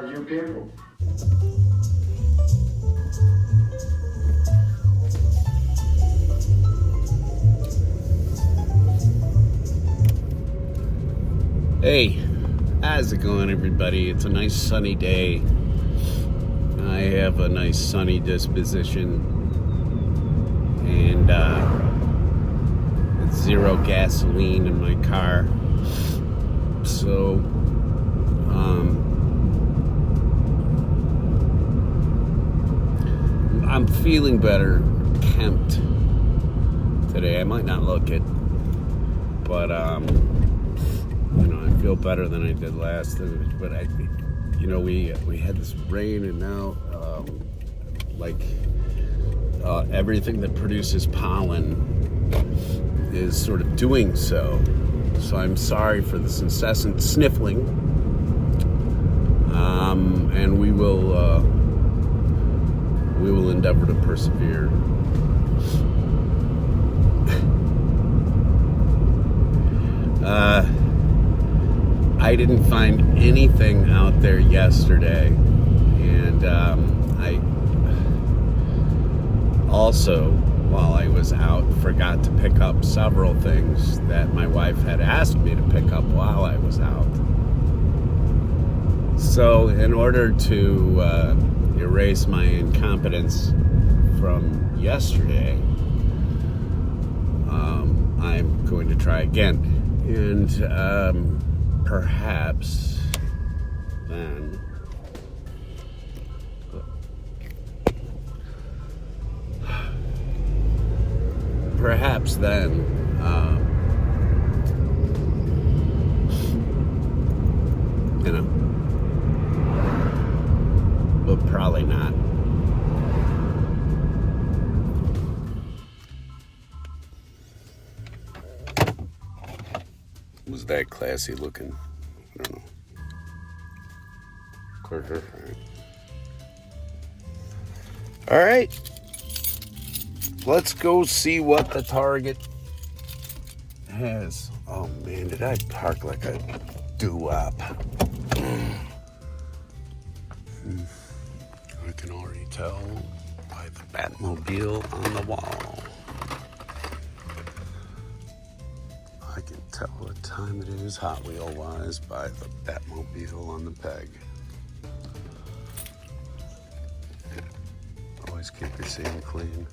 you people. Hey, how's it going, everybody? It's a nice sunny day. I have a nice sunny disposition, and it's zero gasoline in my car. So, I'm feeling better, kempt today. I might not look it, but I feel better than I did last. But we had this rain, and now everything that produces pollen is sort of doing so. So I'm sorry for this incessant sniffling, and we will endeavor to persevere. I didn't find anything out there yesterday, and I also, while I was out, forgot to pick up several things that my wife had asked me to pick up while I was out. So in order to erase my incompetence from yesterday, I'm going to try again, and perhaps then but probably not. Was that classy looking? I don't know. All right. Let's go see what the Target has. Oh man, did I park like a doo-wop? I can already tell by the Batmobile on the wall. I can tell what time it is Hot Wheel wise by the Batmobile on the peg. Always keep your scene clean.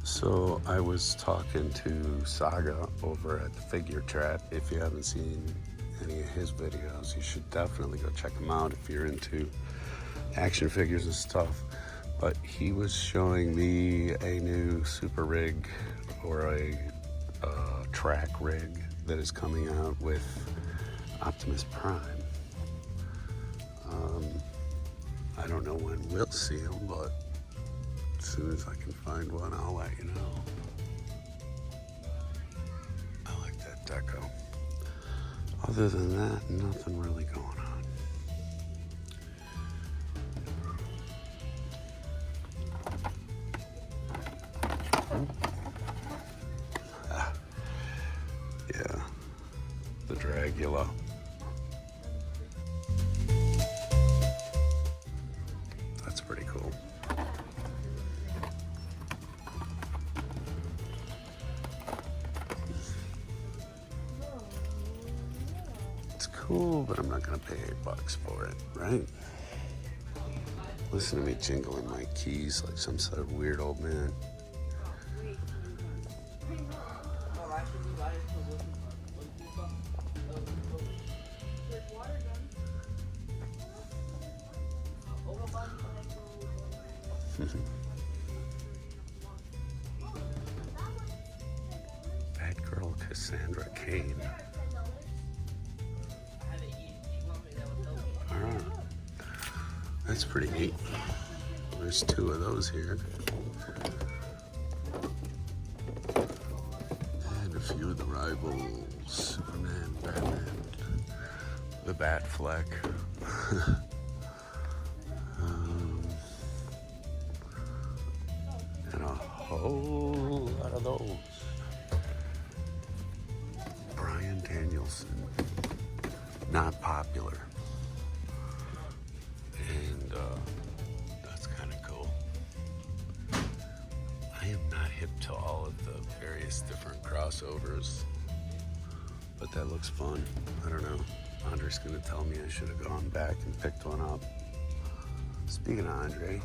So I was talking to Saga over at the Figure Trap. If you haven't seen any of his videos, you should definitely go check him out if you're into action figures and stuff. But he was showing me a new super rig, or a track rig that is coming out with Optimus Prime. I don't know when we'll see him, but as soon as I can find one, I'll let you know. I like that deco. Other than that, nothing really going on. Yeah, the Dragula. That's pretty cool. It's cool, but I'm not gonna pay $8 for it, right? Listen to me jingling my keys like some sort of weird old man. Bad girl Cassandra Cain. Alright. That's pretty neat. There's two of those here. And a few of the rivals. Superman, Batman, the Batfleck. And a whole lot of those. Brian Daniel vehicles and not popular. And that's kind of cool. I am not hip to all of the various different crossovers, but that looks fun. I don't know. Andre's gonna tell me I should have gone back and picked one up. Speaking of Andre,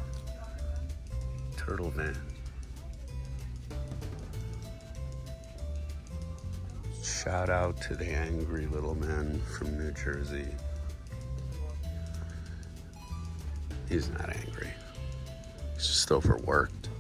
Turtle Van. Shout out to the angry little man from New Jersey. He's not angry. He's just overworked.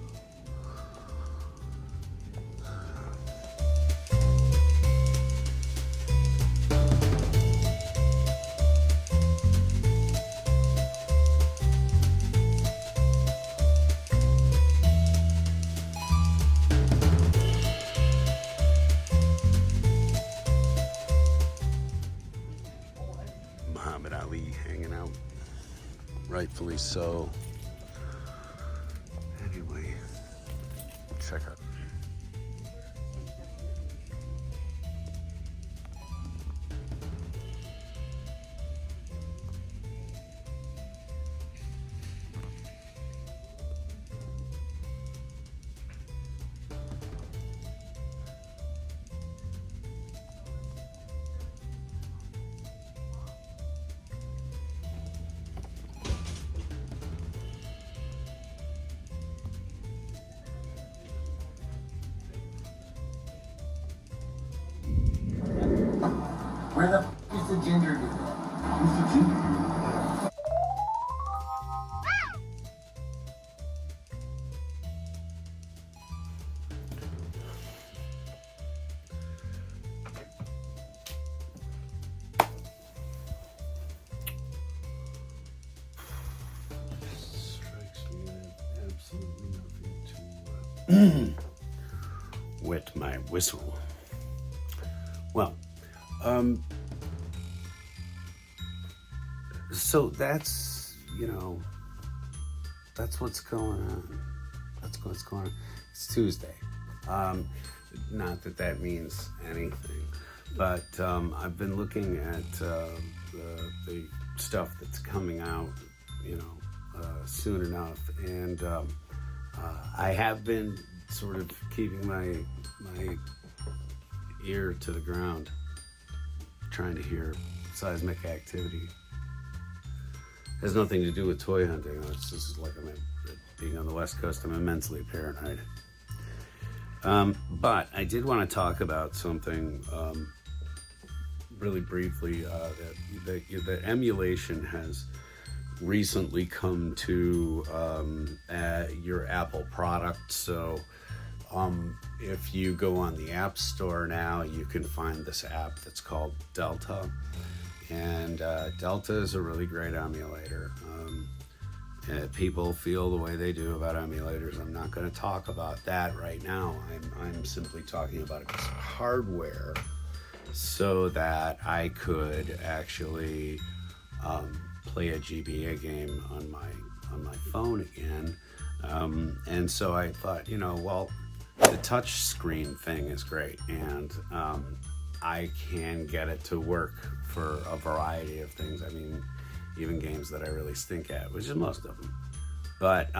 Muhammad Ali hanging out. Rightfully so. Anyway, check out. Where the f is the ginger dude? Who's the ginger dude? Strikes me that absolutely nothing to wet my whistle. Well, so that's, that's what's going on. That's what's going on. It's Tuesday. Not that that means anything, but I've been looking at the stuff that's coming out, soon enough, and I have been sort of keeping my ear to the ground, trying to hear seismic activity. It has nothing to do with toy hunting. It's just like being on the West Coast, I'm immensely paranoid. But I did want to talk about something really briefly. That emulation has recently come to your Apple product. So if you go on the App Store now, you can find this app that's called Delta. And Delta is a really great emulator. People feel the way they do about emulators. I'm not going to talk about that right now. I'm simply talking about a piece of hardware so that I could actually play a GBA game on my phone again. And so I thought, the touch screen thing is great, and I can get it to work for a variety of things. I mean, even games that I really stink at, which is most of them. But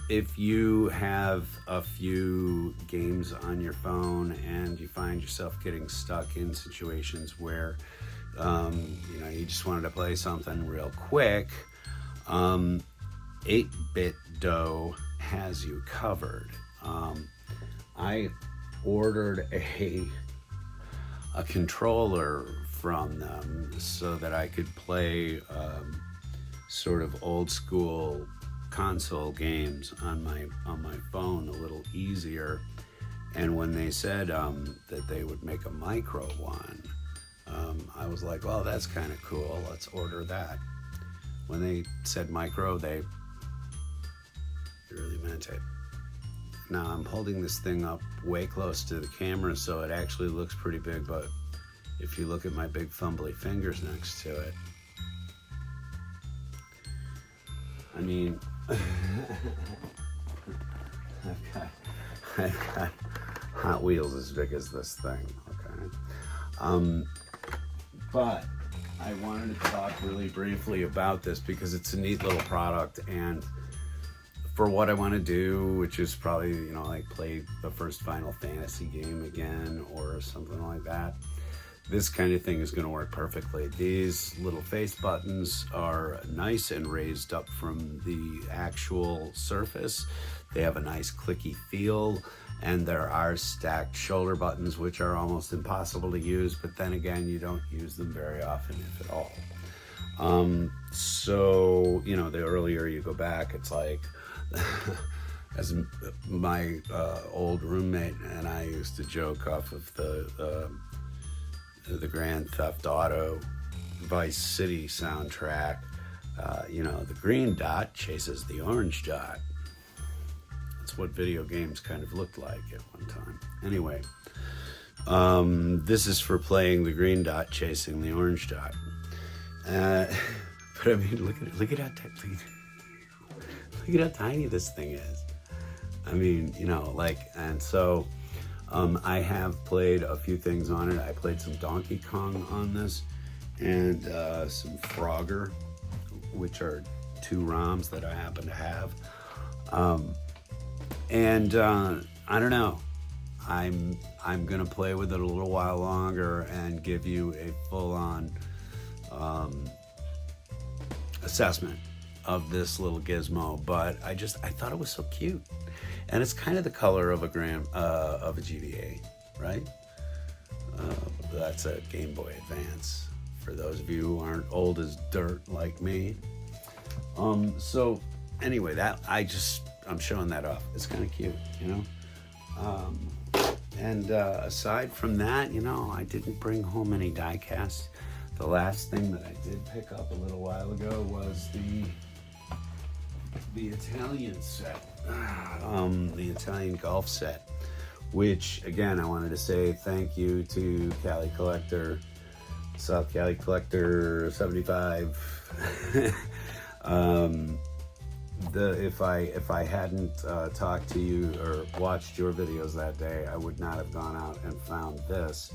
if you have a few games on your phone and you find yourself getting stuck in situations where you just wanted to play something real quick, 8-Bit Dough has you covered. I ordered a controller from them so that I could play sort of old school console games on my phone a little easier. And when they said that they would make a micro one, I was like, well, that's kind of cool. Let's order that. When they said micro, they really meant it. Now I'm holding this thing up way close to the camera, so it actually looks pretty big, but if you look at my big fumbly fingers next to it, I mean, I've got Hot Wheels as big as this thing, okay? But I wanted to talk really briefly about this because it's a neat little product, and for what I want to do, which is probably, you know, like play the first Final Fantasy game again or something like that, this kind of thing is going to work perfectly. These little face buttons are nice and raised up from the actual surface. They have a nice clicky feel, and there are stacked shoulder buttons, which are almost impossible to use, but then again, you don't use them very often, if at all. So, you know, the earlier you go back, it's like, as my old roommate and I used to joke off of the Grand Theft Auto Vice City soundtrack, you know, the green dot chases the orange dot. That's what video games kind of looked like at one time. Anyway, this is for playing the green dot chasing the orange dot. But I mean, look at how tiny this thing is. I mean, you know, like, and so I have played a few things on it. I played some Donkey Kong on this, and some Frogger, which are 2 ROMs that I happen to have. I don't know. I'm gonna play with it a little while longer and give you a full-on assessment of this little gizmo. But I thought it was so cute, and it's kind of the color of a GBA, right? That's a Game Boy Advance. For those of you who aren't old as dirt like me. So anyway, I'm showing that off. It's kind of cute, you know? Aside from that, you know, I didn't bring home any die casts. The last thing that I did pick up a little while ago was the Italian set, the Italian golf set, which, again, I wanted to say thank you to Cali Collector, South Cali Collector 75. If I hadn't talked to you or watched your videos that day, I would not have gone out and found this.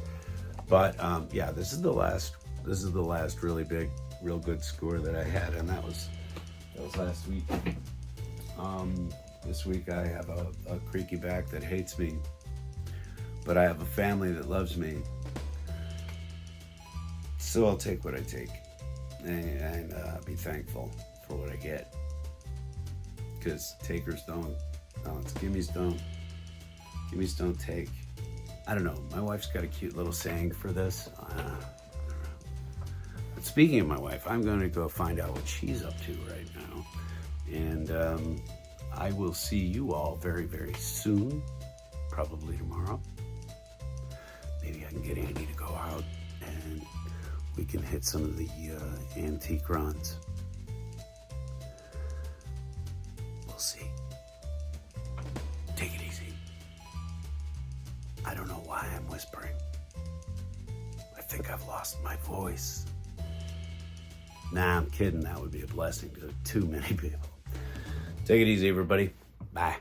But yeah, this is the last really big, real good score that I had, and that was last week. This week I have a creaky back that hates me, but I have a family that loves me. So I'll take what I take and be thankful for what I get. Because takers don't, it's gimmies don't take. I don't know, my wife's got a cute little saying for this. I don't know. But speaking of my wife, I'm going to go find out what she's up to right now. And I will see you all very, very soon, probably tomorrow. Maybe I can get Andy to go out and we can hit some of the antique runs. We'll see. Take it easy. I don't know why I'm whispering. I think I've lost my voice. Nah, I'm kidding. That would be a blessing to too many people. Take it easy, everybody. Bye.